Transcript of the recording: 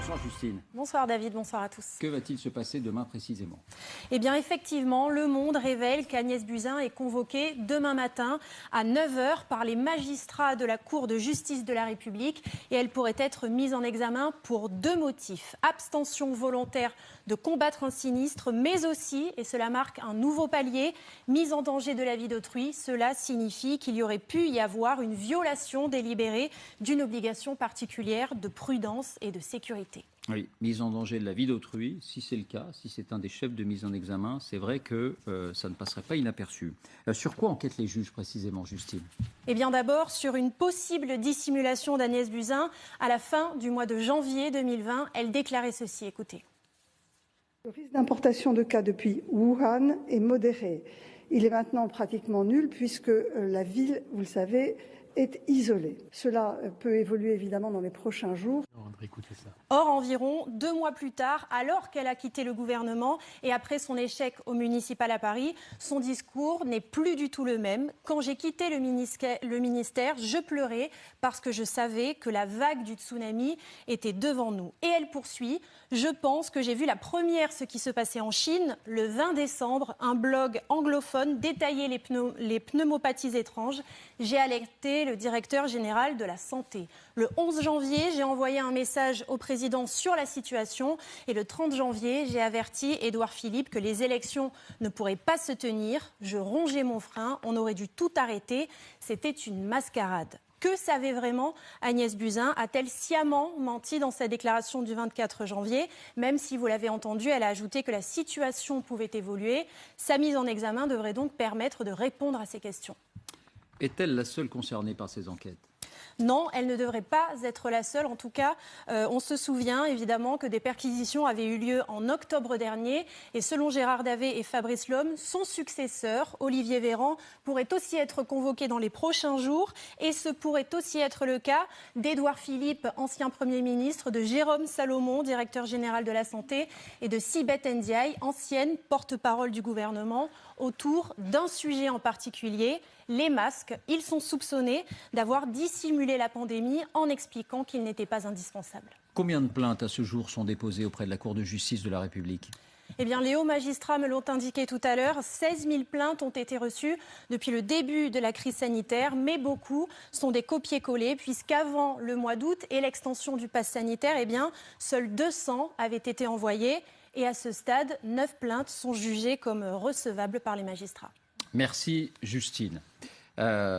Bonsoir Justine. Bonsoir David, bonsoir à tous. Que va-t-il se passer demain précisément? Eh bien effectivement, Le Monde révèle qu'Agnès Buzyn est convoquée demain matin à 9 h par les magistrats de la Cour de justice de la République et elle pourrait être mise en examen pour 2 motifs. Abstention volontaire de combattre un sinistre, mais aussi, et cela marque un nouveau palier, mise en danger de la vie d'autrui. Cela signifie qu'il y aurait pu y avoir une violation délibérée d'une obligation particulière de prudence et de sécurité. Oui, mise en danger de la vie d'autrui, si c'est le cas, si c'est un des chefs de mise en examen, c'est vrai que ça ne passerait pas inaperçu. Sur quoi enquêtent les juges précisément, Justine? Eh bien d'abord sur une possible dissimulation d'Agnès Buzyn. À la fin du mois de janvier 2020, elle déclarait ceci, écoutez. Le risque d'importation de cas depuis Wuhan est modéré. Il est maintenant pratiquement nul puisque la ville, vous le savez, est isolée. Cela peut évoluer évidemment dans les prochains jours. Or, environ 2 mois plus tard, alors qu'elle a quitté le gouvernement et après son échec au municipal à Paris, son discours n'est plus du tout le même. Quand j'ai quitté le ministère, je pleurais parce que je savais que la vague du tsunami était devant nous. Et elle poursuit, je pense que j'ai vu la première ce qui se passait en Chine. Le 20 décembre, un blog anglophone détaillait les pneumopathies étranges. J'ai alerté le directeur général de la santé. Le 11 janvier, j'ai envoyé un message au président sur la situation et le 30 janvier, j'ai averti Édouard Philippe que les élections ne pourraient pas se tenir. Je rongeais mon frein, on aurait dû tout arrêter. C'était une mascarade. Que savait vraiment Agnès Buzyn? A-t-elle sciemment menti dans sa déclaration du 24 janvier? Même si vous l'avez entendu, elle a ajouté que la situation pouvait évoluer. Sa mise en examen devrait donc permettre de répondre à ces questions. Est-elle la seule concernée par ces enquêtes? Non, elle ne devrait pas être la seule. En tout cas, on se souvient évidemment que des perquisitions avaient eu lieu en octobre dernier. Et selon Gérard Davet et Fabrice Lhomme, son successeur, Olivier Véran, pourrait aussi être convoqué dans les prochains jours. Et ce pourrait aussi être le cas d'Édouard Philippe, ancien Premier ministre, de Jérôme Salomon, directeur général de la Santé, et de Sibeth Ndiaye, ancienne porte-parole du gouvernement, autour d'un sujet en particulier, les masques. Ils sont soupçonnés d'avoir dissimulé la pandémie en expliquant qu'ils n'étaient pas indispensables. Combien de plaintes à ce jour sont déposées auprès de la Cour de justice de la République? Eh bien, les hauts magistrats me l'ont indiqué tout à l'heure. 16 000 plaintes ont été reçues depuis le début de la crise sanitaire, mais beaucoup sont des copier-coller, puisqu'avant le mois d'août et l'extension du pass sanitaire, eh bien, seuls 200 avaient été envoyés. Et à ce stade, 9 plaintes sont jugées comme recevables par les magistrats. Merci Justine.